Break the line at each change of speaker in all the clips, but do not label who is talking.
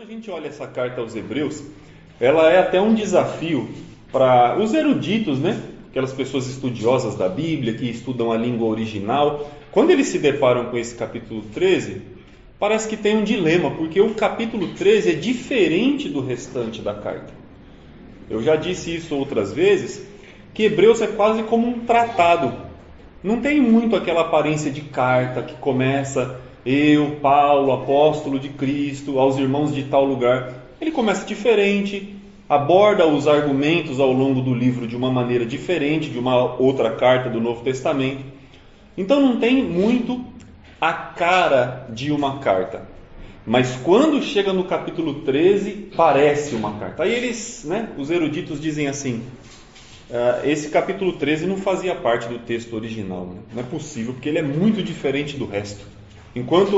a gente olha essa carta aos Hebreus, ela é até um desafio para os eruditos, né? Aquelas pessoas estudiosas da Bíblia, que estudam a língua original. Quando eles se deparam com esse capítulo 13, parece que tem um dilema, porque o capítulo 13 é diferente do restante da carta. Eu já disse isso outras vezes, que Hebreus é quase como um tratado. Não tem muito aquela aparência de carta que começa: eu, Paulo, apóstolo de Cristo, aos irmãos de tal lugar. Ele começa diferente, aborda os argumentos ao longo do livro de uma maneira diferente de uma outra carta do Novo Testamento. Então não tem muito a cara de uma carta. Mas quando chega no capítulo 13, parece uma carta. Aí eles, os eruditos dizem assim: esse capítulo 13 não fazia parte do texto original. Não é possível, porque ele é muito diferente do resto. Enquanto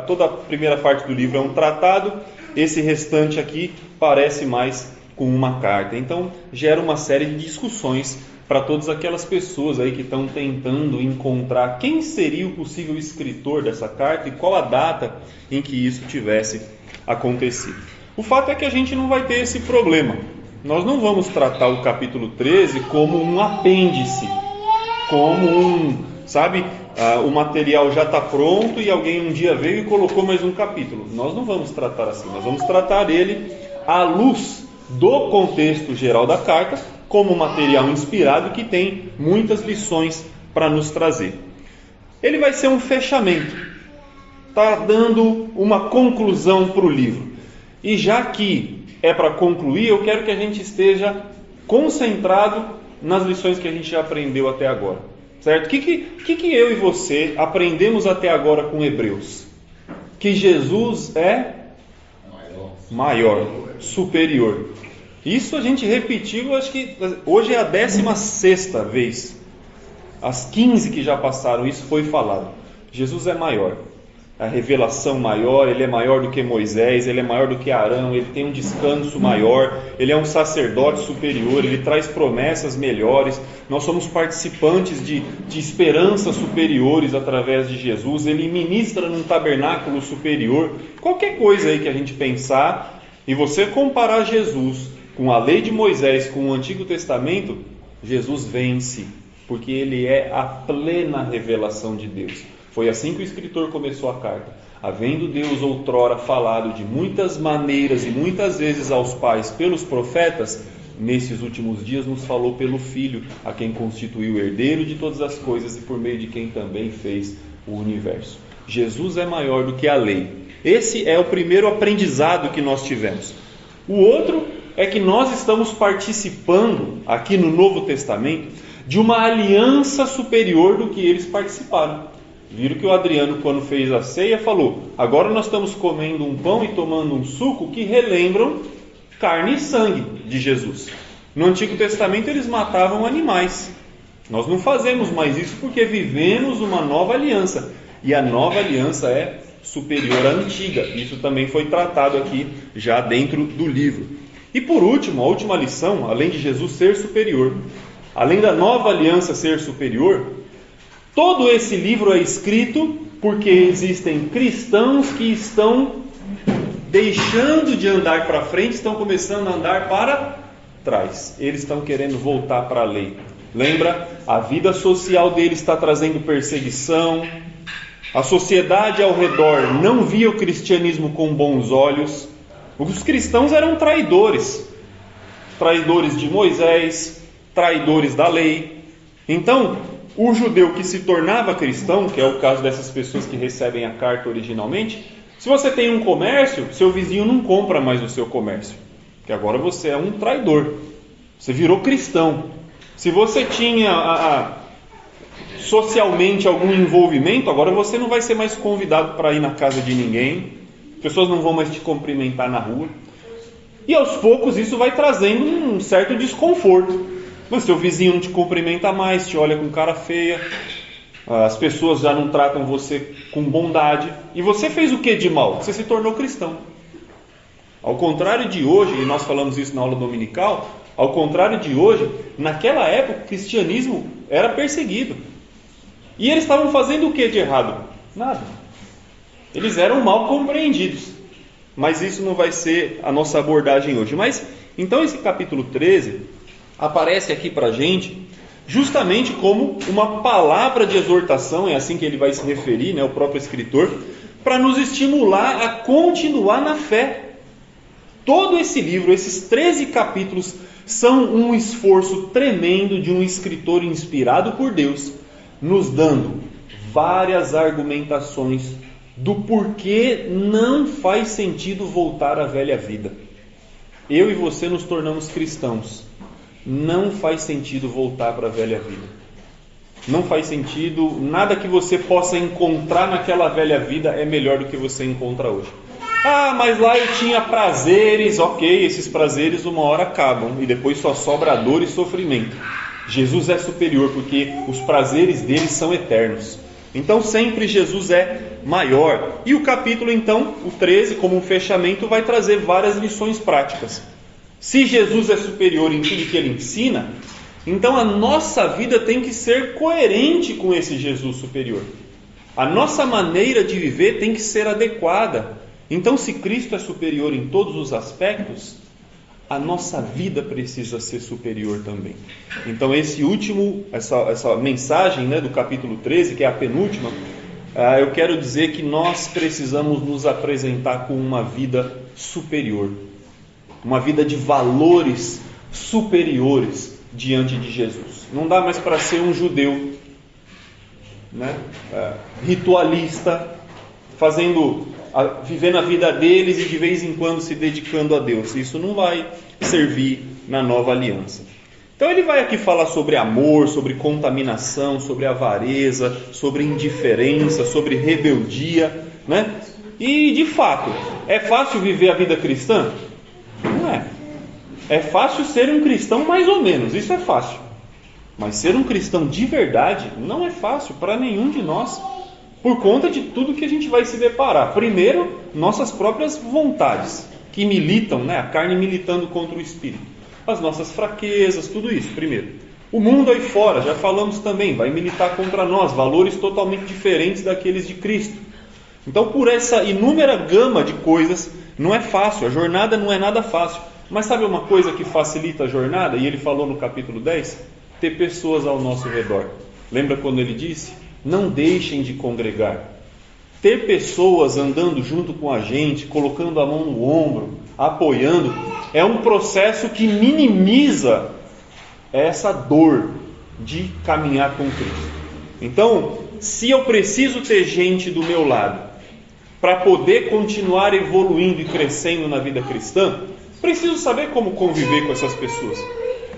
toda a primeira parte do livro é um tratado, esse restante aqui parece mais com uma carta. Então gera uma série de discussões para todas aquelas pessoas aí que estão tentando encontrar quem seria o possível escritor dessa carta e qual a data em que isso tivesse acontecido. O fato é que a gente não vai ter esse problema. Nós não vamos tratar o capítulo 13 como um apêndice, como o material já está pronto e alguém um dia veio e colocou mais um capítulo. Nós não vamos tratar assim, nós vamos tratar ele à luz do contexto geral da carta, como material inspirado que tem muitas lições para nos trazer. Ele vai ser um fechamento, está dando uma conclusão para o livro. E já que é para concluir, eu quero que a gente esteja concentrado nas lições que a gente já aprendeu até agora. Certo? O que eu e você aprendemos até agora com Hebreus? Que Jesus é maior, superior. Isso a gente repetiu, acho que hoje é a 16ª vez. As 15 que já passaram, isso foi falado. Jesus é maior. A revelação maior, ele é maior do que Moisés, ele é maior do que Arão, ele tem um descanso maior, ele é um sacerdote superior, ele traz promessas melhores, nós somos participantes de esperanças superiores através de Jesus, ele ministra num tabernáculo superior. Qualquer coisa aí que a gente pensar, e você comparar Jesus com a lei de Moisés, com o Antigo Testamento, Jesus vence, porque ele é a plena revelação de Deus. Foi assim que o escritor começou a carta. Havendo Deus outrora falado de muitas maneiras e muitas vezes aos pais pelos profetas, nesses últimos dias nos falou pelo Filho, a quem constituiu o herdeiro de todas as coisas e por meio de quem também fez o universo. Jesus é maior do que a lei. Esse é o primeiro aprendizado que nós tivemos. O outro é que nós estamos participando, aqui no Novo Testamento, de uma aliança superior do que eles participaram. Viram que o Adriano, quando fez a ceia, falou: agora nós estamos comendo um pão e tomando um suco que relembram carne e sangue de Jesus. No Antigo Testamento eles matavam animais. Nós não fazemos mais isso porque vivemos uma nova aliança. E a nova aliança é superior à antiga. Isso também foi tratado aqui já dentro do livro. E por último, a última lição, além de Jesus ser superior, além da nova aliança ser superior, todo esse livro é escrito porque existem cristãos que estão deixando de andar para frente, estão começando a andar para trás. Eles estão querendo voltar para a lei. Lembra? A vida social deles está trazendo perseguição. A sociedade ao redor não via o cristianismo com bons olhos. Os cristãos eram traidores. Traidores de Moisés, traidores da lei. Então, o judeu que se tornava cristão, que é o caso dessas pessoas que recebem a carta originalmente, se você tem um comércio, seu vizinho não compra mais o seu comércio, porque agora você é um traidor, você virou cristão. Se você tinha socialmente algum envolvimento, agora você não vai ser mais convidado para ir na casa de ninguém, as pessoas não vão mais te cumprimentar na rua, e aos poucos isso vai trazendo um certo desconforto. Mas seu vizinho não te cumprimenta mais, te olha com cara feia, as pessoas já não tratam você com bondade. E você fez o que de mal? Você se tornou cristão. Ao contrário de hoje, e nós falamos isso na aula dominical, ao contrário de hoje, naquela época o cristianismo era perseguido. E eles estavam fazendo o que de errado? Nada. Eles eram mal compreendidos. mas isso não vai ser a nossa abordagem hoje. Mas, então esse capítulo 13 aparece aqui para a gente justamente como uma palavra de exortação, é assim que ele vai se referir, né, o próprio escritor, para nos estimular a continuar na fé. Todo esse livro, esses 13 capítulos, são um esforço tremendo de um escritor inspirado por Deus, nos dando várias argumentações do porquê não faz sentido voltar à velha vida. Eu e você nos tornamos cristãos. Não faz sentido voltar para a velha vida. Não faz sentido, nada que você possa encontrar naquela velha vida é melhor do que você encontra hoje. Ah, mas lá eu tinha prazeres, ok, esses prazeres uma hora acabam e depois só sobra dor e sofrimento. Jesus é superior porque os prazeres dele são eternos. Então sempre Jesus é maior. E o capítulo então, o 13, como um fechamento, vai trazer várias lições práticas. Se Jesus é superior em tudo que ele ensina, então a nossa vida tem que ser coerente com esse Jesus superior. A nossa maneira de viver tem que ser adequada. Então, se Cristo é superior em todos os aspectos, a nossa vida precisa ser superior também. Então, essa mensagem, né, do capítulo 13, que é a penúltima, eu quero dizer que nós precisamos nos apresentar com uma vida superior. Uma vida de valores superiores diante de Jesus. Não dá mais para ser um judeu, né, ritualista, vivendo a vida deles e de vez em quando se dedicando a Deus. Isso não vai servir na nova aliança. Então ele vai aqui falar sobre amor, sobre contaminação, sobre avareza, sobre indiferença, sobre rebeldia, né? E de fato, é fácil viver a vida cristã? Não é. É fácil ser um cristão mais ou menos, isso é fácil. Mas ser um cristão de verdade não é fácil para nenhum de nós, por conta de tudo que a gente vai se deparar. Primeiro, nossas próprias vontades, que militam, né? A carne militando contra o espírito. As nossas fraquezas, tudo isso, primeiro. O mundo aí fora, já falamos também, vai militar contra nós, valores totalmente diferentes daqueles de Cristo. Então, por essa inúmera gama de coisas, não é fácil, a jornada não é nada fácil. Mas sabe uma coisa que facilita a jornada? E ele falou no capítulo 10? Ter pessoas ao nosso redor. Lembra quando ele disse? Não deixem de congregar. Ter pessoas andando junto com a gente, colocando a mão no ombro, apoiando, é um processo que minimiza essa dor de caminhar com Cristo. Então, se eu preciso ter gente do meu lado para poder continuar evoluindo e crescendo na vida cristã, preciso saber como conviver com essas pessoas.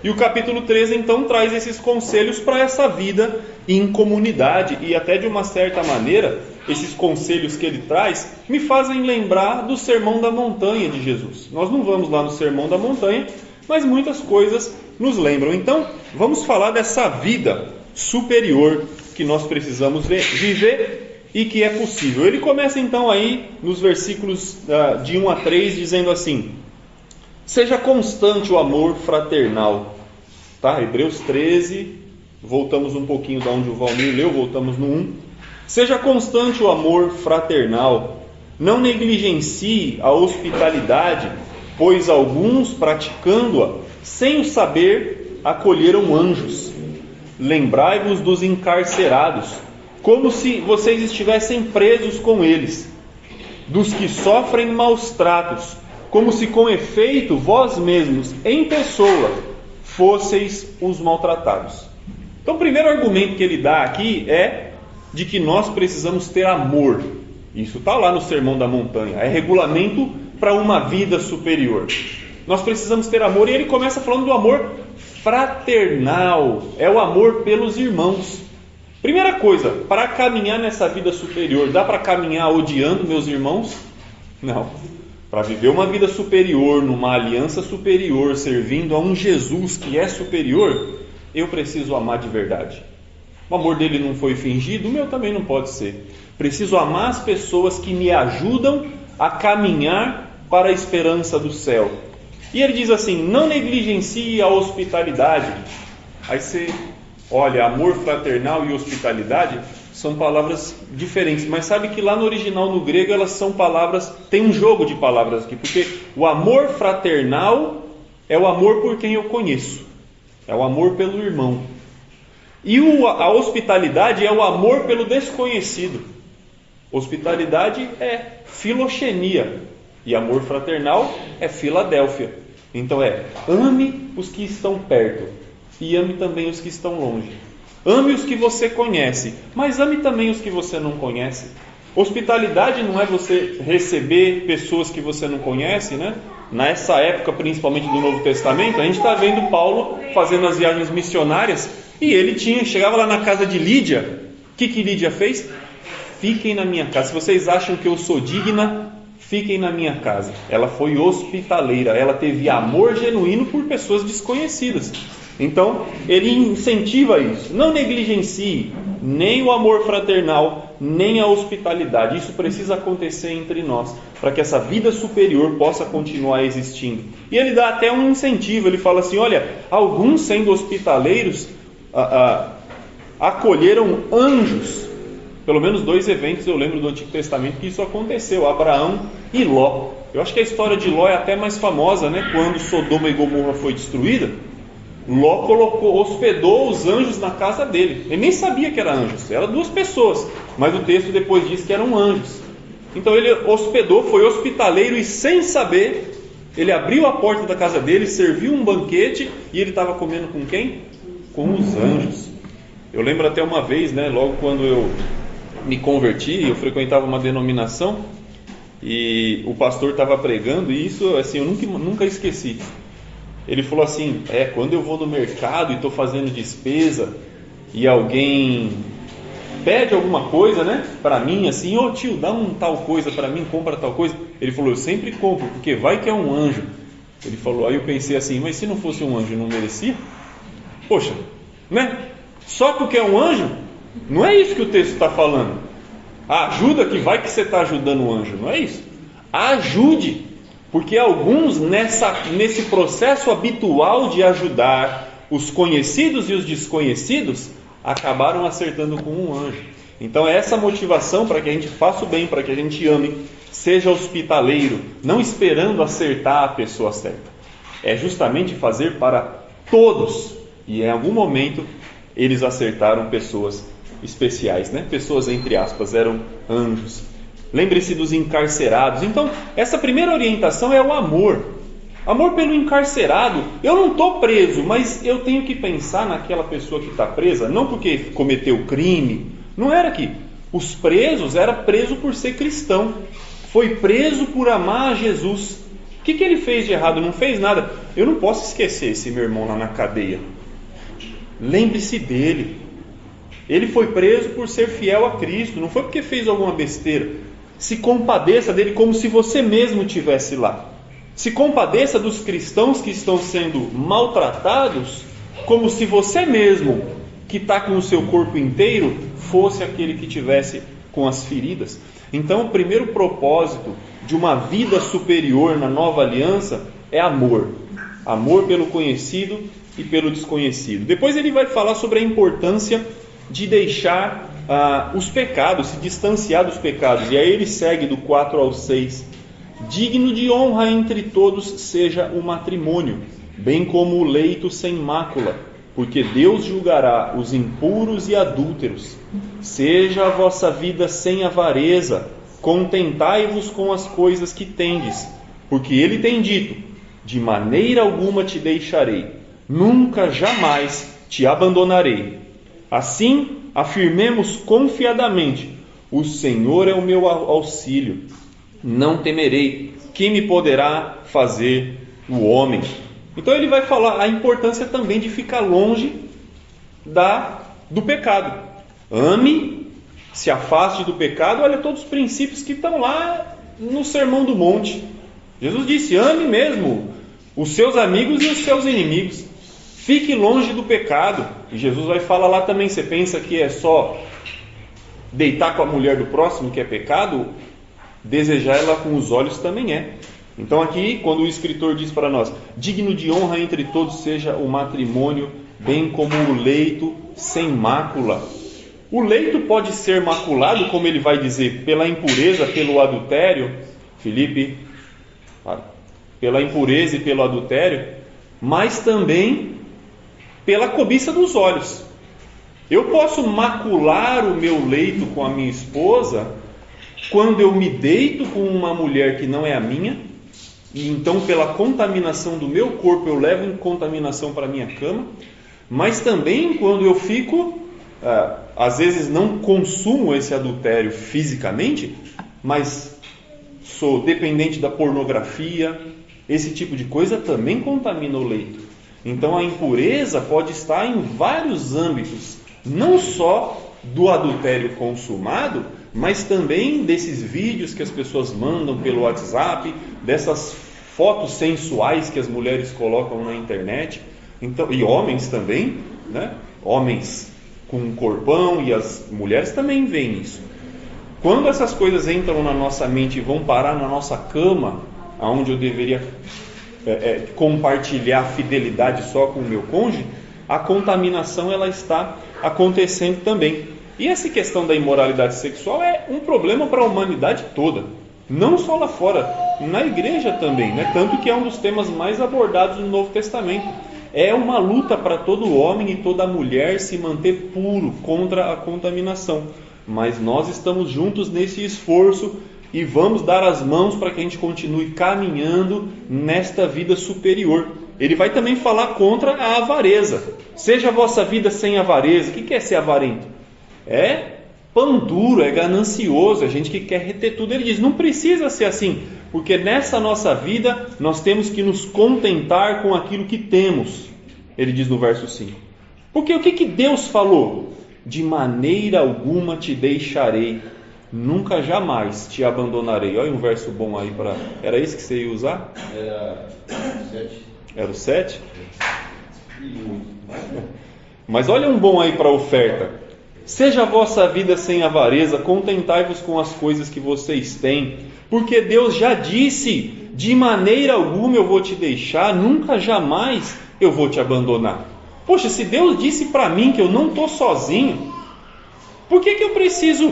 E o capítulo 13 então traz esses conselhos para essa vida em comunidade, e até de uma certa maneira, esses conselhos que ele traz me fazem lembrar do Sermão da Montanha de Jesus. Nós não vamos lá no Sermão da Montanha, mas muitas coisas nos lembram. Então, vamos falar dessa vida superior que nós precisamos viver e que é possível. Ele começa então aí nos versículos de 1 a 3 dizendo assim: seja constante o amor fraternal. Tá? Hebreus 13, voltamos um pouquinho de onde o Valmir leu, voltamos no 1. Seja constante o amor fraternal, não negligencie a hospitalidade, pois alguns, praticando-a, sem o saber, acolheram anjos. Lembrai-vos dos encarcerados, como se vocês estivessem presos com eles, dos que sofrem maus tratos, como se com efeito vós mesmos, em pessoa, fosseis os maltratados. Então o primeiro argumento que ele dá aqui é de que nós precisamos ter amor. Isso está lá no Sermão da Montanha, é regulamento para uma vida superior. Nós precisamos ter amor, e ele começa falando do amor fraternal, é o amor pelos irmãos. Primeira coisa, para caminhar nessa vida superior, dá para caminhar odiando meus irmãos? Não. Para viver uma vida superior, numa aliança superior, servindo a um Jesus que é superior, eu preciso amar de verdade. O amor dele não foi fingido, o meu também não pode ser. Preciso amar as pessoas que me ajudam a caminhar para a esperança do céu. E ele diz assim: não negligencie a hospitalidade. Aí você olha, amor fraternal e hospitalidade são palavras diferentes, mas sabe que lá no original, no grego, elas são palavras, tem um jogo de palavras aqui, porque o amor fraternal é o amor por quem eu conheço, é o amor pelo irmão, e a hospitalidade é o amor pelo desconhecido. Hospitalidade é filoxenia, e amor fraternal é Filadélfia. Então ame os que estão perto, e ame também os que estão longe. Ame os que você conhece, mas ame também os que você não conhece. Hospitalidade não é você receber pessoas que você não conhece, né? Nessa época, principalmente do Novo Testamento, a gente está vendo Paulo fazendo as viagens missionárias, e ele chegava lá na casa de Lídia. O que Lídia fez? Fiquem na minha casa. Se vocês acham que eu sou digna, fiquem na minha casa. Ela foi hospitaleira, ela teve amor genuíno por pessoas desconhecidas. Então, ele incentiva isso. Não negligencie nem o amor fraternal, nem a hospitalidade. Isso precisa acontecer entre nós, para que essa vida superior possa continuar existindo. E ele dá até um incentivo. Ele fala assim, olha, alguns sendo hospitaleiros acolheram anjos. Pelo menos 2 eventos eu lembro do Antigo Testamento que isso aconteceu, Abraão e Ló. Eu acho que a história de Ló é até mais famosa, né? Quando Sodoma e Gomorra foi destruída, Ló hospedou os anjos na casa dele. Ele nem sabia que eram anjos, eram 2 pessoas, mas o texto depois diz que eram anjos. Então ele hospedou, foi hospitaleiro, e sem saber, ele abriu a porta da casa dele, serviu um banquete, e ele estava comendo com quem? Com os anjos. Eu lembro até uma vez, né, logo quando eu me converti, eu frequentava uma denominação, e o pastor estava pregando, e isso assim, eu nunca esqueci. Ele falou assim, quando eu vou no mercado e estou fazendo despesa, e alguém pede alguma coisa, né, para mim, assim, tio, dá tal coisa para mim, compra tal coisa. Ele falou, eu sempre compro, porque vai que é um anjo. Ele falou, aí eu pensei assim, mas se não fosse um anjo, não merecia? Poxa, né? Só porque é um anjo? Não é isso que o texto está falando. Ajuda, que vai que você está ajudando o anjo, não é isso. Ajude, porque alguns nesse processo habitual de ajudar os conhecidos e os desconhecidos, acabaram acertando com um anjo. Então é essa motivação para que a gente faça o bem, para que a gente ame, seja hospitaleiro, não esperando acertar a pessoa certa. É justamente fazer para todos, e em algum momento eles acertaram pessoas especiais, né? Pessoas entre aspas, eram anjos. Lembre-se dos encarcerados. Então, essa primeira orientação é o amor. Amor pelo encarcerado. Eu não estou preso, mas eu tenho que pensar naquela pessoa que está presa, não porque cometeu crime. Não era que os presos era preso por ser cristão. Foi preso por amar a Jesus. O que ele fez de errado? Não fez nada. Eu não posso esquecer esse meu irmão lá na cadeia. Lembre-se dele. Ele foi preso por ser fiel a Cristo, não foi porque fez alguma besteira. Se compadeça dele como se você mesmo estivesse lá. Se compadeça dos cristãos que estão sendo maltratados, como se você mesmo, que está com o seu corpo inteiro, fosse aquele que tivesse com as feridas. Então, o primeiro propósito de uma vida superior na nova aliança é amor. Amor pelo conhecido e pelo desconhecido. Depois ele vai falar sobre a importância de deixar os pecados, se distanciar dos pecados. E aí ele segue do 4 ao 6. Digno de honra entre todos seja o matrimônio, bem como o leito sem mácula, porque Deus julgará os impuros e adúlteros. Seja a vossa vida sem avareza, contentai-vos com as coisas que tendes, porque ele tem dito, de maneira alguma te deixarei, nunca jamais te abandonarei. Assim, afirmemos confiadamente, o Senhor é o meu auxílio, não temerei, que me poderá fazer o homem? Então ele vai falar a importância também de ficar longe do pecado. Ame, se afaste do pecado. Olha todos os princípios que estão lá no Sermão do Monte. Jesus disse, ame mesmo os seus amigos e os seus inimigos. Fique longe do pecado. E Jesus vai falar lá também, você pensa que é só deitar com a mulher do próximo que é pecado? Desejar ela com os olhos também é. Então aqui, quando o escritor diz para nós, digno de honra entre todos seja o matrimônio, bem como o leito sem mácula. O leito pode ser maculado, como ele vai dizer, pela impureza, pelo adultério. Filipe, pela impureza e pelo adultério, mas também pela cobiça dos olhos. Eu posso macular o meu leito com a minha esposa quando eu me deito com uma mulher que não é a minha, e então pela contaminação do meu corpo eu levo em contaminação para a minha cama, mas também quando eu fico, às vezes não consumo esse adultério fisicamente, mas sou dependente da pornografia, esse tipo de coisa também contamina o leito. Então a impureza pode estar em vários âmbitos, não só do adultério consumado, mas também desses vídeos que as pessoas mandam pelo WhatsApp, dessas fotos sensuais que as mulheres colocam na internet, então, e homens também, né? Homens com um corpão, e as mulheres também veem isso. Quando essas coisas entram na nossa mente e vão parar na nossa cama, onde eu deveria compartilhar fidelidade só com o meu cônjuge, a contaminação ela está acontecendo também. E essa questão da imoralidade sexual é um problema para a humanidade toda, não só lá fora, na igreja também, né? Tanto que é um dos temas mais abordados no Novo Testamento. É uma luta para todo homem e toda mulher se manter puro contra a contaminação. Mas nós estamos juntos nesse esforço e vamos dar as mãos para que a gente continue caminhando nesta vida superior. Ele vai também falar contra a avareza. Seja a vossa vida sem avareza. O que é ser avarento? É pão duro, é ganancioso, é gente que quer reter tudo. Ele diz, não precisa ser assim, porque nessa nossa vida nós temos que nos contentar com aquilo que temos. Ele diz no verso 5. Porque o que Deus falou? De maneira alguma te deixarei, nunca jamais te abandonarei. Olha um verso bom aí para... Era esse que você ia usar?
Era 7.
Era o 7? Mas olha um bom aí para a oferta. Seja a vossa vida sem avareza, contentai-vos com as coisas que vocês têm, porque Deus já disse, de maneira alguma eu vou te deixar, nunca jamais eu vou te abandonar. Poxa, se Deus disse para mim que eu não estou sozinho, por que eu preciso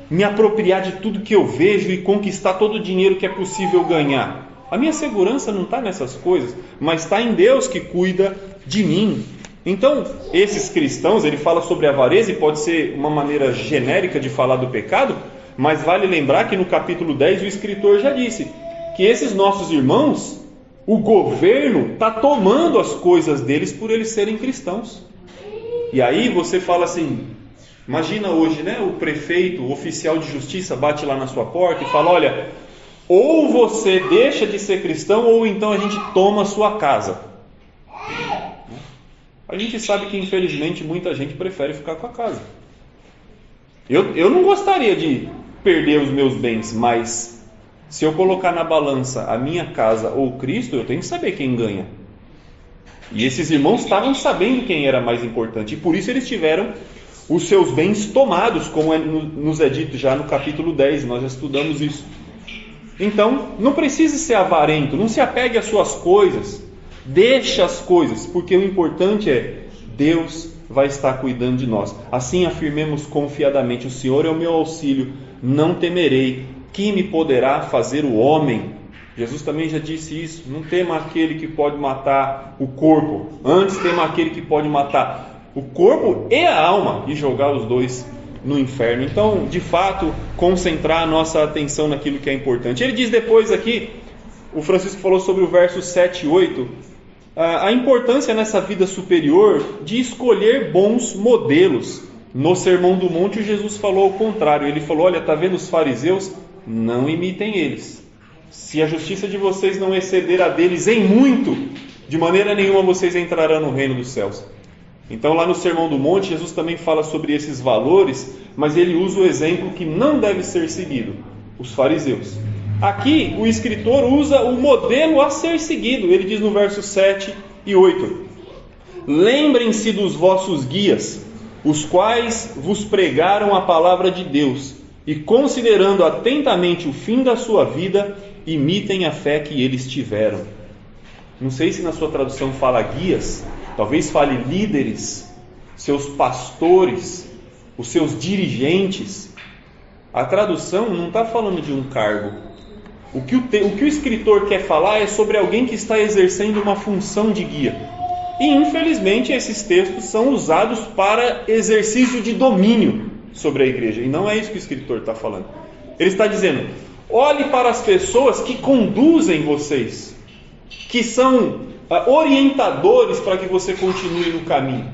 me apropriar de tudo que eu vejo e conquistar todo o dinheiro que é possível ganhar? A minha segurança não está nessas coisas, mas está em Deus que cuida de mim. Então, esses cristãos, ele fala sobre avareza e pode ser uma maneira genérica de falar do pecado, mas vale lembrar que no capítulo 10 o escritor já disse que esses nossos irmãos, o governo está tomando as coisas deles por eles serem cristãos. E aí você fala assim, imagina hoje, né, o prefeito, o oficial de justiça bate lá na sua porta e fala, olha, ou você deixa de ser cristão ou então a gente toma a sua casa. A gente sabe que infelizmente muita gente prefere ficar com a casa. Eu não gostaria de perder os meus bens, mas se eu colocar na balança a minha casa ou Cristo, eu tenho que saber quem ganha. E esses irmãos estavam sabendo quem era mais importante, e por isso eles tiveram os seus bens tomados, como nos é dito já no capítulo 10, nós já estudamos isso. Então, não precise ser avarento, não se apegue às suas coisas, deixe as coisas, porque o importante é Deus vai estar cuidando de nós. Assim afirmemos confiadamente, o Senhor é o meu auxílio, não temerei, que me poderá fazer o homem? Jesus também já disse isso, não tema aquele que pode matar o corpo, antes tema aquele que pode matar o corpo e a alma e jogar os dois no inferno. Então, de fato, concentrar a nossa atenção naquilo que é importante. Ele diz depois aqui, o Francisco falou sobre o verso 7 e 8, a importância nessa vida superior de escolher bons modelos. No Sermão do Monte, Jesus falou o contrário. Ele falou, olha, está vendo os fariseus? Não imitem eles. Se a justiça de vocês não exceder a deles em muito, de maneira nenhuma vocês entrarão no reino dos céus. Então lá no Sermão do Monte, Jesus também fala sobre esses valores, mas ele usa o exemplo que não deve ser seguido, os fariseus. Aqui o escritor usa o modelo a ser seguido. Ele diz no verso 7 e 8: lembrem-se dos vossos guias, os quais vos pregaram a palavra de Deus, e considerando atentamente o fim da sua vida, imitem a fé que eles tiveram. Não sei se na sua tradução fala guias, talvez fale líderes, seus pastores, os seus dirigentes, a tradução não está falando de um cargo. O que o escritor quer falar é sobre alguém que está exercendo uma função de guia. E infelizmente esses textos são usados para exercício de domínio sobre a igreja. E não é isso que o escritor está falando. Ele está dizendo: olhe para as pessoas que conduzem vocês, que são orientadores para que você continue no caminho.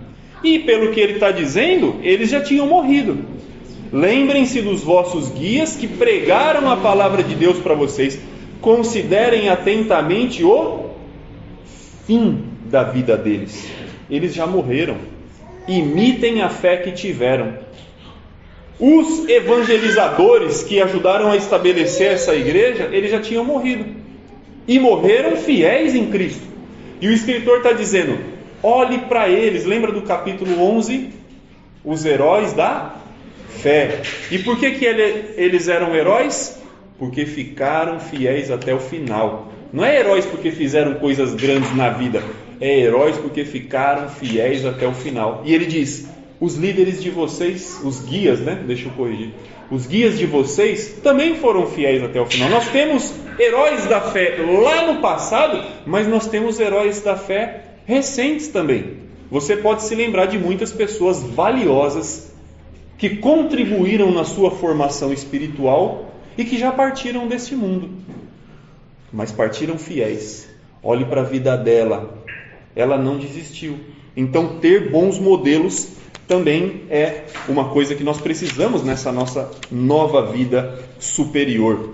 E pelo que ele está dizendo, eles já tinham morrido. Lembrem-se dos vossos guias que pregaram a palavra de Deus para vocês. Considerem atentamente o fim da vida deles. Eles já morreram. Imitem a fé que tiveram. Os evangelizadores que ajudaram a estabelecer essa igreja, eles já tinham morrido. E morreram fiéis em Cristo. E o escritor está dizendo: olhe para eles. Lembra do capítulo 11? Os heróis da fé. E por que eles eram heróis? Porque ficaram fiéis até o final. Não é heróis porque fizeram coisas grandes na vida. É heróis porque ficaram fiéis até o final. E ele diz: os líderes de vocês, os guias, né? Deixa eu corrigir. Os guias de vocês também foram fiéis até o final. Nós temos heróis da fé lá no passado, mas nós temos heróis da fé recentes também. Você pode se lembrar de muitas pessoas valiosas que contribuíram na sua formação espiritual e que já partiram desse mundo, mas partiram fiéis. Olhe para a vida dela, ela não desistiu. Então ter bons modelos também é uma coisa que nós precisamos nessa nossa nova vida superior.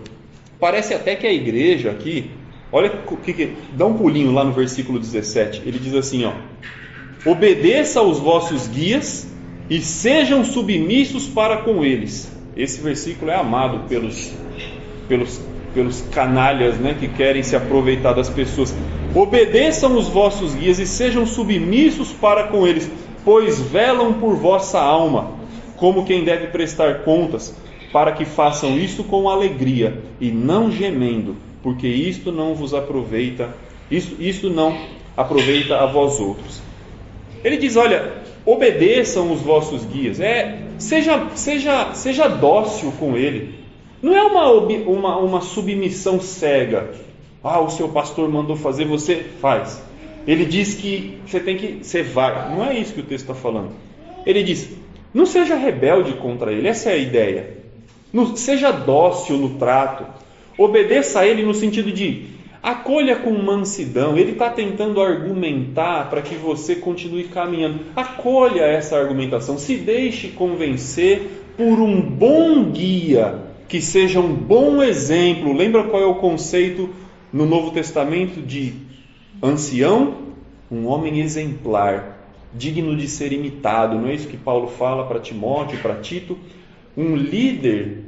Parece até que a igreja aqui, olha, dá um pulinho lá no versículo 17, ele diz assim, obedeça aos vossos guias e sejam submissos para com eles. Esse versículo é amado pelos canalhas, né, que querem se aproveitar das pessoas. Obedeçam os vossos guias e sejam submissos para com eles, pois velam por vossa alma, como quem deve prestar contas, para que façam isso com alegria e não gemendo, porque isto não vos aproveita, isto não aproveita a vós outros. Ele diz, olha, obedeçam os vossos guias, seja dócil com ele. Não é uma submissão cega. O seu pastor mandou fazer, você faz. Ele diz que você vai. Não é isso que o texto está falando. Ele diz, não seja rebelde contra ele, essa é a ideia. Seja dócil no trato. Obedeça a ele no sentido de acolha com mansidão. Ele está tentando argumentar para que você continue caminhando. Acolha essa argumentação. Se deixe convencer por um bom guia, que seja um bom exemplo. Lembra qual é o conceito no Novo Testamento de ancião? Um homem exemplar, digno de ser imitado. Não é isso que Paulo fala para Timóteo, para Tito? Um líder,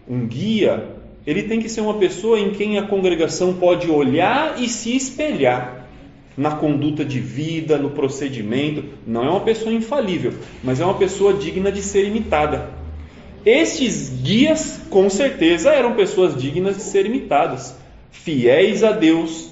um guia, ele tem que ser uma pessoa em quem a congregação pode olhar e se espelhar na conduta de vida, no procedimento. Não é uma pessoa infalível, mas é uma pessoa digna de ser imitada. Estes guias, com certeza, eram pessoas dignas de ser imitadas, fiéis a Deus.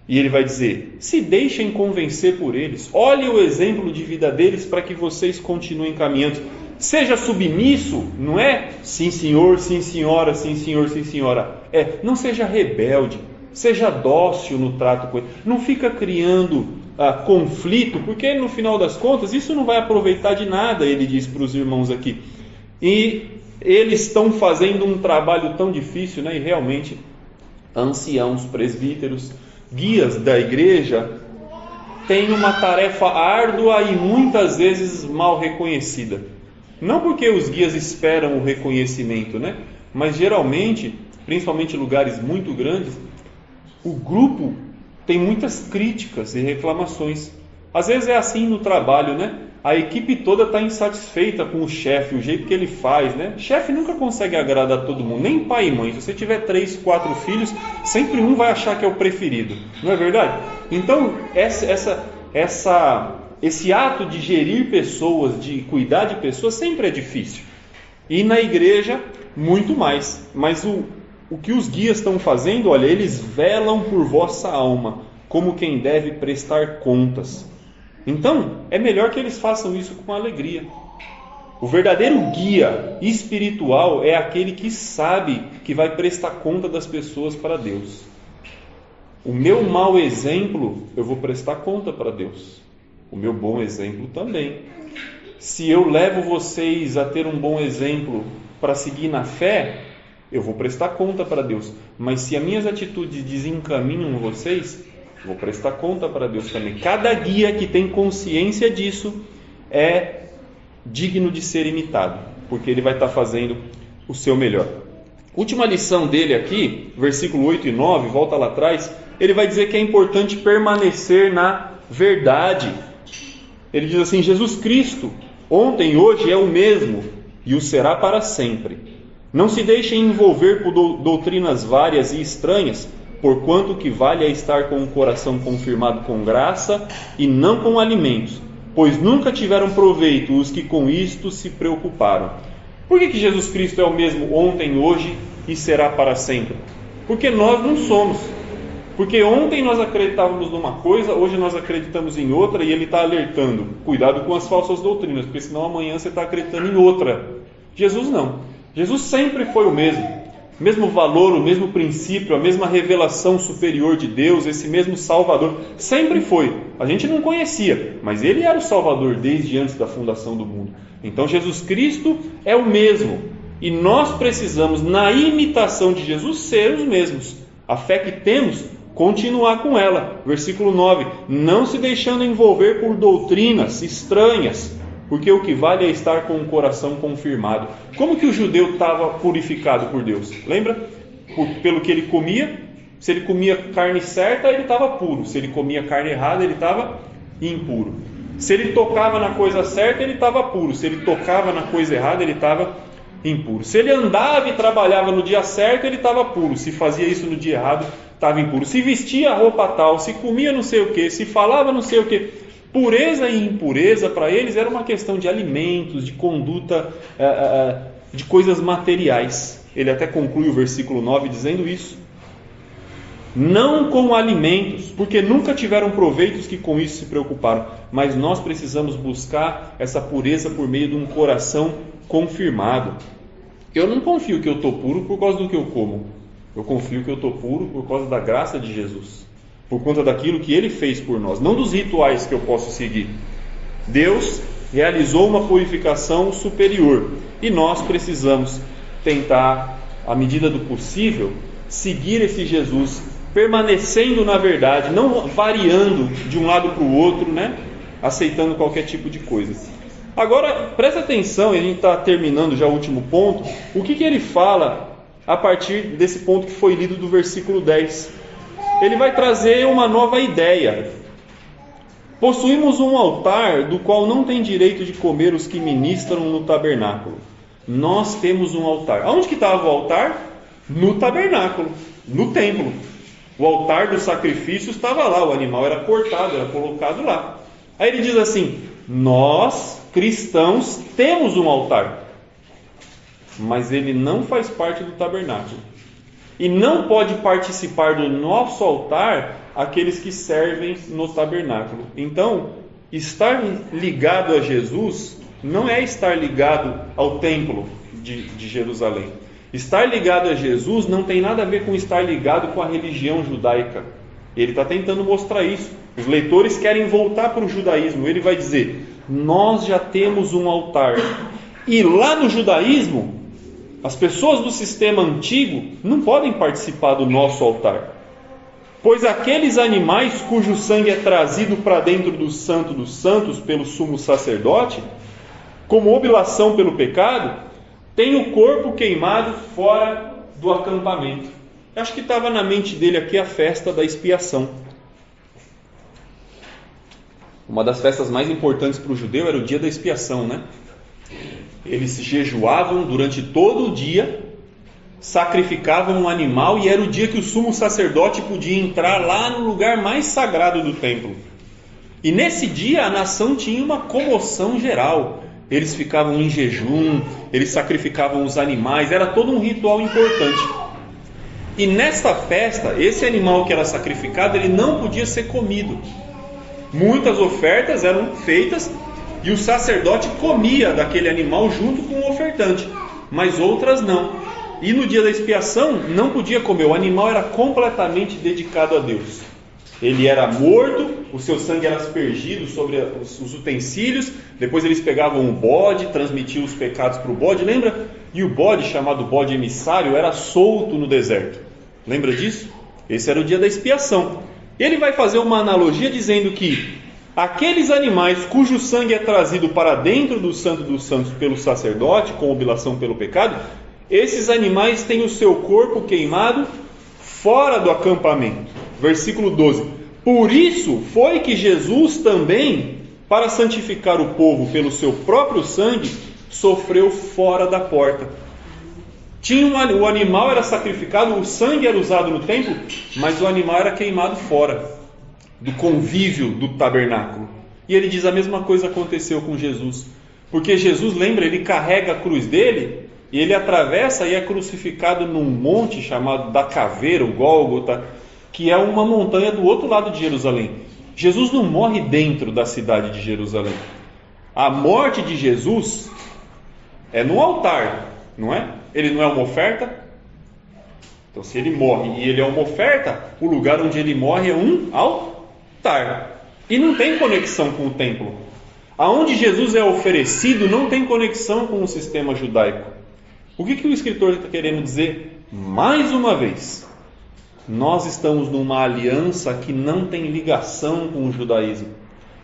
E ele vai dizer, se deixem convencer por eles, olhe o exemplo de vida deles para que vocês continuem caminhando. Seja submisso, não é sim senhor, sim senhora, sim senhor, sim senhora. Não seja rebelde, seja dócil no trato com ele. Não fica criando conflito, porque no final das contas isso não vai aproveitar de nada, ele diz para os irmãos aqui. E eles estão fazendo um trabalho tão difícil, né? E realmente anciãos, presbíteros, guias da igreja têm uma tarefa árdua e muitas vezes mal reconhecida. Não porque os guias esperam o reconhecimento, né? Mas geralmente, principalmente em lugares muito grandes, o grupo tem muitas críticas e reclamações. Às vezes é assim no trabalho, né? A equipe toda está insatisfeita com o chefe, o jeito que ele faz, né? Chefe nunca consegue agradar todo mundo, nem pai e mãe. Se você tiver 3, 4 filhos, sempre um vai achar que é o preferido. Não é verdade? Então, esse ato de gerir pessoas, de cuidar de pessoas, sempre é difícil. E na igreja, muito mais. Mas o que os guias estão fazendo, olha, eles velam por vossa alma, como quem deve prestar contas. Então, é melhor que eles façam isso com alegria. O verdadeiro guia espiritual é aquele que sabe que vai prestar conta das pessoas para Deus. O meu mau exemplo, eu vou prestar conta para Deus. O meu bom exemplo também. Se eu levo vocês a ter um bom exemplo para seguir na fé, eu vou prestar conta para Deus. Mas se as minhas atitudes desencaminham vocês, eu vou prestar conta para Deus também. Cada guia que tem consciência disso é digno de ser imitado, porque ele vai estar fazendo o seu melhor. Última lição dele aqui, versículo 8 e 9, volta lá atrás, ele vai dizer que é importante permanecer na verdade. Ele diz assim: Jesus Cristo, ontem e hoje é o mesmo e o será para sempre. Não se deixem envolver por doutrinas várias e estranhas, porquanto o que vale é estar com o coração confirmado com graça e não com alimentos, pois nunca tiveram proveito os que com isto se preocuparam. Por que Jesus Cristo é o mesmo ontem, hoje e será para sempre? Porque nós não somos. Porque ontem nós acreditávamos numa coisa, hoje nós acreditamos em outra, e ele está alertando: cuidado com as falsas doutrinas, porque senão amanhã você está acreditando em outra. Jesus não. Jesus sempre foi o mesmo valor, o mesmo princípio, a mesma revelação superior de Deus, esse mesmo Salvador, sempre foi. A gente não conhecia, mas ele era o Salvador desde antes da fundação do mundo. Então Jesus Cristo é o mesmo, e nós precisamos, na imitação de Jesus, ser os mesmos. A fé que temos, continuar com ela. Versículo 9: não se deixando envolver por doutrinas estranhas, porque o que vale é estar com o coração confirmado. Como que o judeu estava purificado por Deus? Lembra? Pelo que ele comia. Se ele comia carne certa, ele estava puro. Se ele comia carne errada, ele estava impuro. Se ele tocava na coisa certa, ele estava puro. Se ele tocava na coisa errada, ele estava impuro. Se ele andava e trabalhava no dia certo, ele estava puro. Se fazia isso no dia errado, estava impuro. Se vestia a roupa tal, se comia não sei o que, se falava não sei o que. Pureza e impureza para eles era uma questão de alimentos, de conduta, de coisas materiais. Ele até conclui o versículo 9 dizendo isso. Não com alimentos, porque nunca tiveram proveitos que com isso se preocuparam. Mas nós precisamos buscar essa pureza por meio de um coração confirmado. Eu não confio que eu estou puro por causa do que eu como. Eu confio que eu estou puro por causa da graça de Jesus, por conta daquilo que Ele fez por nós, não dos rituais que eu posso seguir. Deus realizou uma purificação superior, e nós precisamos tentar, à medida do possível, seguir esse Jesus, permanecendo na verdade, não variando de um lado para o outro, né? Aceitando qualquer tipo de coisa. Agora, presta atenção, e a gente está terminando já o último ponto, o que ele fala a partir desse ponto que foi lido do versículo 10. Ele vai trazer uma nova ideia. Possuímos um altar do qual não tem direito de comer os que ministram no tabernáculo. Nós temos um altar. Aonde que estava o altar? No tabernáculo, no templo. O altar do sacrifício estava lá, o animal era cortado, era colocado lá. Aí ele diz assim: nós, cristãos, temos um altar, mas ele não faz parte do tabernáculo. E não pode participar do nosso altar aqueles que servem no tabernáculo. Então, estar ligado a Jesus não é estar ligado ao templo de Jerusalém. Estar ligado a Jesus não tem nada a ver com estar ligado com a religião judaica. Ele está tentando mostrar isso. Os leitores querem voltar para o judaísmo. Ele vai dizer: nós já temos um altar. E lá no judaísmo, as pessoas do sistema antigo não podem participar do nosso altar, pois aqueles animais cujo sangue é trazido para dentro do Santo dos Santos pelo sumo sacerdote, como oblação pelo pecado, têm o corpo queimado fora do acampamento. Acho que estava na mente dele aqui a festa da expiação. Uma das festas mais importantes para o judeu era o dia da expiação, né? Eles jejuavam durante todo o dia, sacrificavam um animal, e era o dia que o sumo sacerdote podia entrar lá no lugar mais sagrado do templo. E nesse dia a nação tinha uma comoção geral. Eles ficavam em jejum, eles sacrificavam os animais, era todo um ritual importante. E nesta festa, esse animal que era sacrificado, ele não podia ser comido. Muitas ofertas eram feitas e o sacerdote comia daquele animal junto com o ofertante, mas outras não. E no dia da expiação não podia comer, o animal era completamente dedicado a Deus. Ele era morto, o seu sangue era aspergido sobre os utensílios, depois eles pegavam o bode, transmitiam os pecados para o bode, lembra? E o bode, chamado bode emissário, era solto no deserto. Lembra disso? Esse era o dia da expiação. Ele vai fazer uma analogia dizendo que aqueles animais cujo sangue é trazido para dentro do Santo dos Santos pelo sacerdote, com oblação pelo pecado, esses animais têm o seu corpo queimado fora do acampamento. Versículo 12. Por isso foi que Jesus também, para santificar o povo pelo seu próprio sangue, sofreu fora da porta. O animal era sacrificado, o sangue era usado no templo, mas o animal era queimado fora do convívio do tabernáculo. E ele diz a mesma coisa aconteceu com Jesus. Porque Jesus, lembra, ele carrega a cruz dele e ele atravessa e é crucificado num monte chamado da Caveira, o Gólgota, que é uma montanha do outro lado de Jerusalém. Jesus não morre dentro da cidade de Jerusalém. A morte de Jesus é no altar, não é? Ele não é uma oferta. Então, se ele morre e ele é uma oferta, o lugar onde ele morre é um altar. E não tem conexão com o templo. Aonde Jesus é oferecido não tem conexão com o sistema judaico. O que o escritor está querendo dizer? Mais uma vez, nós estamos numa aliança que não tem ligação com o judaísmo.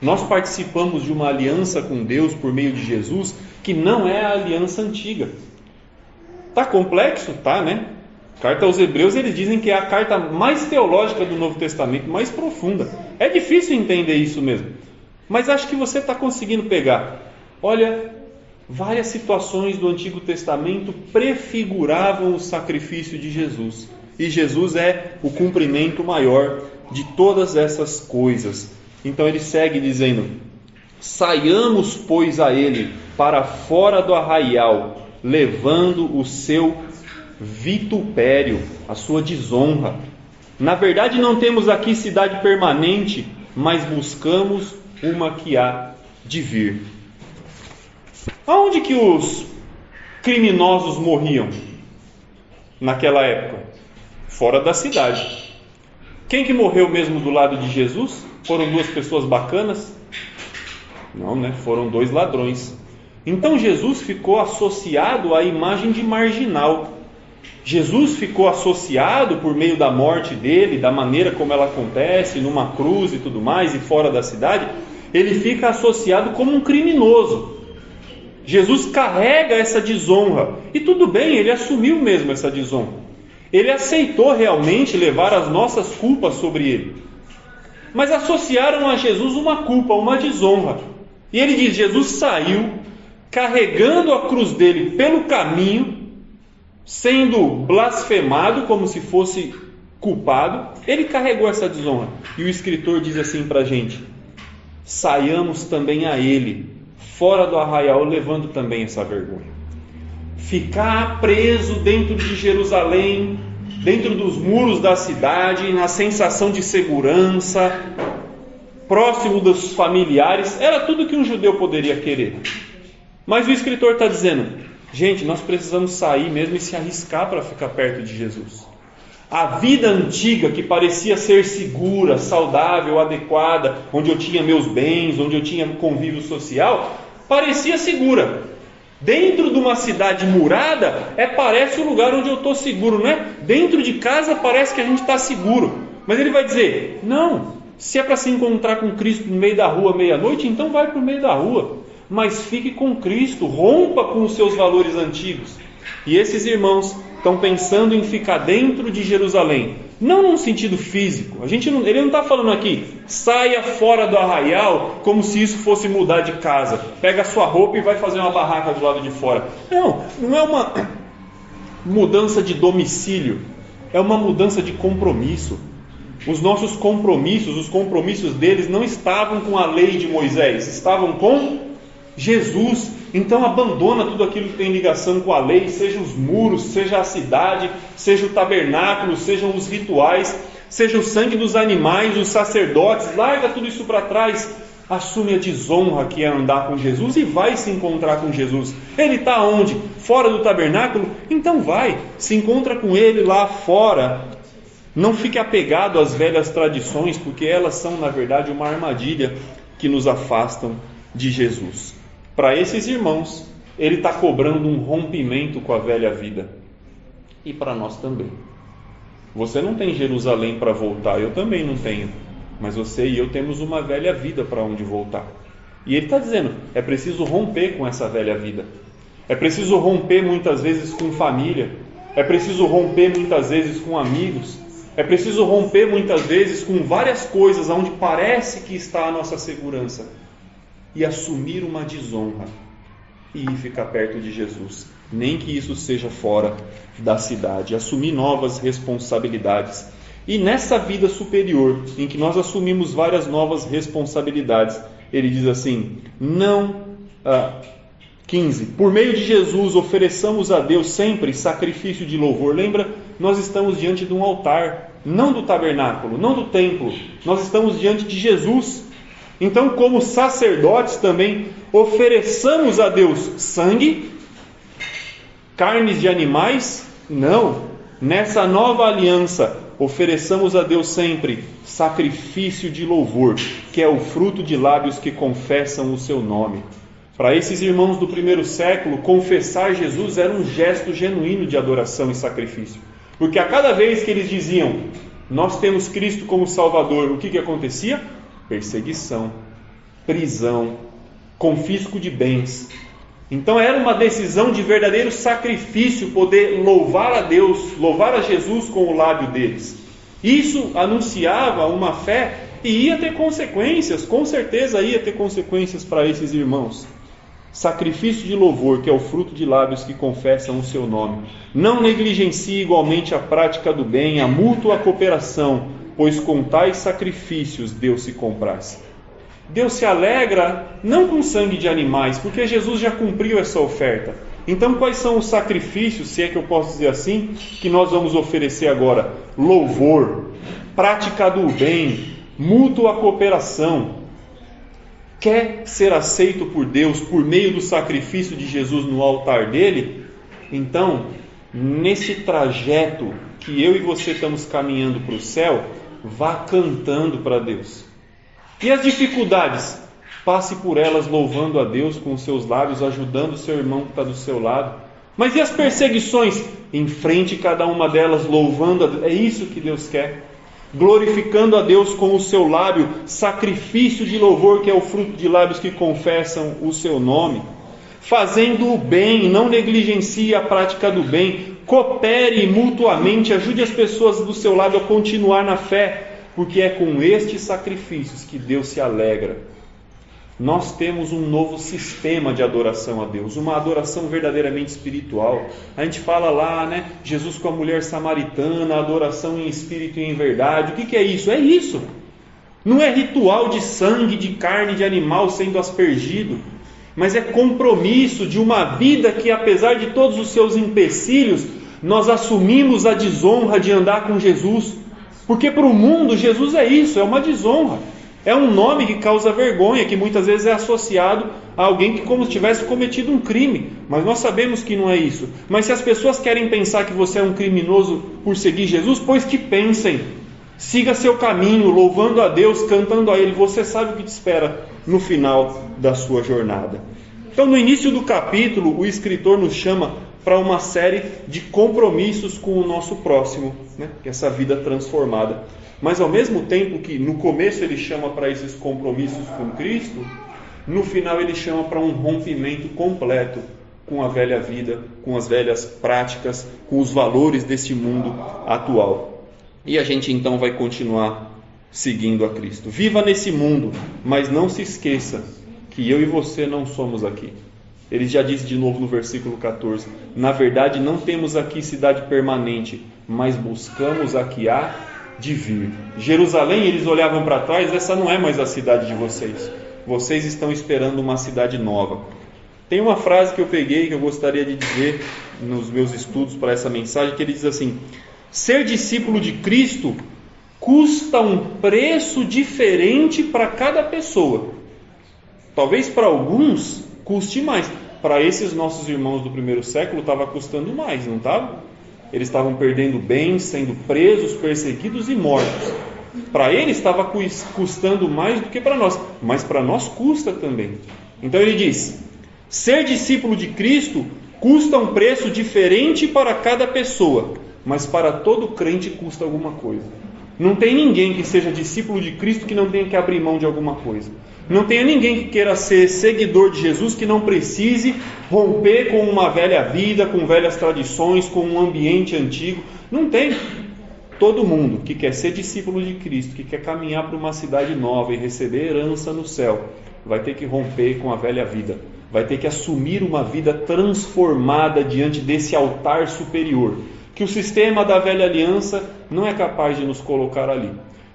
Nós participamos de uma aliança com Deus por meio de Jesus, que não é a aliança antiga. Tá complexo? Tá, né? Carta aos Hebreus, eles dizem que é a carta mais teológica do Novo Testamento, mais profunda. É difícil entender isso mesmo, mas acho que você está conseguindo pegar. Olha, várias situações do Antigo Testamento prefiguravam o sacrifício de Jesus. E Jesus é o cumprimento maior de todas essas coisas. Então ele segue dizendo: saiamos, pois, a ele para fora do arraial, levando o seu vitupério, a sua desonra. Na verdade não temos aqui cidade permanente, mas buscamos uma que há de vir. Aonde que os criminosos morriam naquela época? Fora da cidade. Quem que morreu mesmo do lado de Jesus? Foram duas pessoas bacanas? Não, né? Foram dois ladrões. Então Jesus ficou associado à imagem de marginal. Jesus ficou associado por meio da morte dele, da maneira como ela acontece, numa cruz e tudo mais, e fora da cidade, ele fica associado como um criminoso. Jesus carrega essa desonra. E tudo bem, ele assumiu mesmo essa desonra. Ele aceitou realmente levar as nossas culpas sobre ele. Mas associaram a Jesus uma culpa, uma desonra. E ele diz: Jesus saiu carregando a cruz dele pelo caminho, sendo blasfemado como se fosse culpado. Ele carregou essa desonra. E o escritor diz assim para a gente: saiamos também a ele, fora do arraial, levando também essa vergonha. Ficar preso dentro de Jerusalém, dentro dos muros da cidade, na sensação de segurança, próximo dos familiares, era tudo que um judeu poderia querer. Mas o escritor está dizendo: gente, nós precisamos sair mesmo e se arriscar para ficar perto de Jesus. A vida antiga, que parecia ser segura, saudável, adequada, onde eu tinha meus bens, onde eu tinha convívio social, parecia segura. Dentro de uma cidade murada, parece o lugar onde eu estou seguro, né? Dentro de casa parece que a gente está seguro. Mas ele vai dizer: não, se é para se encontrar com Cristo no meio da rua meia-noite, então vai para o meio da rua. Mas fique com Cristo, rompa com os seus valores antigos. E esses irmãos estão pensando em ficar dentro de Jerusalém, não num sentido físico. Ele não está falando aqui: saia fora do arraial como se isso fosse mudar de casa, pega a sua roupa e vai fazer uma barraca do lado de fora. Não é uma mudança de domicílio, é uma mudança de compromisso. Os nossos compromissos, os compromissos deles não estavam com a lei de Moisés, estavam com Jesus. Então abandona tudo aquilo que tem ligação com a lei, seja os muros, seja a cidade, seja o tabernáculo, sejam os rituais, seja o sangue dos animais, os sacerdotes. Larga tudo isso para trás. assume a desonra que é andar com Jesus e vai se encontrar com Jesus. Ele está onde? Fora do tabernáculo? Então vai, se encontra com Ele lá fora. Não fique apegado às velhas tradições, porque elas são, na verdade, uma armadilha que nos afastam de Jesus. Para esses irmãos, Ele está cobrando um rompimento com a velha vida. E para nós também. Você não tem Jerusalém para voltar, eu também não tenho. Mas você e eu temos uma velha vida para onde voltar. E Ele está dizendo, é preciso romper com essa velha vida. É preciso romper muitas vezes com família. É preciso romper muitas vezes com amigos. É preciso romper muitas vezes com várias coisas onde parece que está a nossa segurança. E assumir uma desonra. E ir ficar perto de Jesus. Nem que isso seja fora da cidade. Assumir novas responsabilidades. E nessa vida superior, em que nós assumimos várias novas responsabilidades, ele diz assim, 15, por meio de Jesus ofereçamos a Deus sempre sacrifício de louvor. Lembra, nós estamos diante de um altar, não do tabernáculo, não do templo, nós estamos diante de Jesus. Então, como sacerdotes também, ofereçamos a Deus sangue, carnes de animais? Não, nessa nova aliança, ofereçamos a Deus sempre sacrifício de louvor, que é o fruto de lábios que confessam o seu nome. Para esses irmãos do primeiro século, confessar Jesus era um gesto genuíno de adoração e sacrifício. Porque a cada vez que eles diziam, nós temos Cristo como Salvador, o que acontecia? Perseguição, prisão, confisco de bens. Então era uma decisão de verdadeiro sacrifício poder louvar a Deus, louvar a Jesus com o lábio deles. Isso anunciava uma fé e ia ter consequências, com certeza ia ter consequências para esses irmãos. Sacrifício de louvor, que é o fruto de lábios que confessam o seu nome. Não negligencie igualmente a prática do bem, a mútua cooperação, pois com tais sacrifícios Deus se compraz. Deus se alegra não com sangue de animais, porque Jesus já cumpriu essa oferta. Então quais são os sacrifícios, se é que eu posso dizer assim, que nós vamos oferecer agora? Louvor, prática do bem, mútua cooperação. Quer ser aceito por Deus por meio do sacrifício de Jesus no altar dele? Então, nesse trajeto que eu e você estamos caminhando para o céu, vá cantando para Deus. E as dificuldades? Passe por elas louvando a Deus com os seus lábios, ajudando o seu irmão que está do seu lado. Mas e as perseguições? Enfrente cada uma delas louvando a Deus. É isso que Deus quer. Glorificando a Deus com o seu lábio, sacrifício de louvor, que é o fruto de lábios que confessam o seu nome. Fazendo o bem, não negligencie a prática do bem. Coopere mutuamente, ajude as pessoas do seu lado a continuar na fé. Porque é com estes sacrifícios que Deus se alegra. Nós temos um novo sistema de adoração a Deus, uma adoração verdadeiramente espiritual. A gente fala lá, né? Jesus com a mulher samaritana, adoração em espírito e em verdade. O que é isso? É isso. Não é ritual de sangue, de carne, de animal sendo aspergido, mas é compromisso de uma vida que, apesar de todos os seus empecilhos, nós assumimos a desonra de andar com Jesus. Porque para o mundo Jesus é isso, é uma desonra. É um nome que causa vergonha, que muitas vezes é associado a alguém que como se tivesse cometido um crime. Mas nós sabemos que não é isso. Mas se as pessoas querem pensar que você é um criminoso por seguir Jesus, pois que pensem. Siga seu caminho, louvando a Deus, cantando a Ele. Você sabe o que te espera no final da sua jornada. Então no início do capítulo, o escritor nos chama para uma série de compromissos com o nosso próximo, né? Essa vida transformada. Mas ao mesmo tempo que no começo ele chama para esses compromissos com Cristo, no final ele chama para um rompimento completo com a velha vida, com as velhas práticas, com os valores deste mundo atual. E a gente então vai continuar seguindo a Cristo. Viva nesse mundo, mas não se esqueça que eu e você não somos aqui. Ele já disse de novo no versículo 14, na verdade não temos aqui cidade permanente, mas buscamos a que há de vir. Jerusalém, eles olhavam para trás, essa não é mais a cidade de vocês. Vocês estão esperando uma cidade nova. Tem uma frase que eu peguei, que eu gostaria de dizer nos meus estudos para essa mensagem, que ele diz assim, ser discípulo de Cristo custa um preço diferente para cada pessoa. Talvez para alguns custe mais. Para esses nossos irmãos do primeiro século estava custando mais, não estava? Eles estavam perdendo bens, sendo presos, perseguidos e mortos. Para eles estava custando mais do que para nós, mas para nós custa também. Então ele diz: ser discípulo de Cristo custa um preço diferente para cada pessoa, mas para todo crente custa alguma coisa. Não tem ninguém que seja discípulo de Cristo que não tenha que abrir mão de alguma coisa. Não tenha ninguém que queira ser seguidor de Jesus que não precise romper com uma velha vida, com velhas tradições, com um ambiente antigo. Não tem. Todo mundo que quer ser discípulo de Cristo, que quer caminhar para uma cidade nova e receber herança no céu, vai ter que romper com a velha vida. Vai ter que assumir uma vida transformada diante desse altar superior, que o sistema da velha aliança não é capaz de nos colocar ali.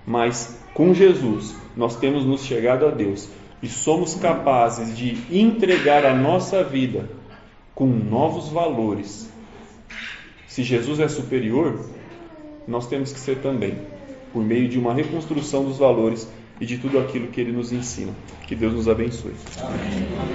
Mas com Jesus nós temos nos chegado a Deus e somos capazes de entregar a nossa vida com novos valores. Se Jesus é superior, nós temos que ser também, por meio de uma reconstrução dos valores e de tudo aquilo que Ele nos ensina. Que Deus nos abençoe.
Amém.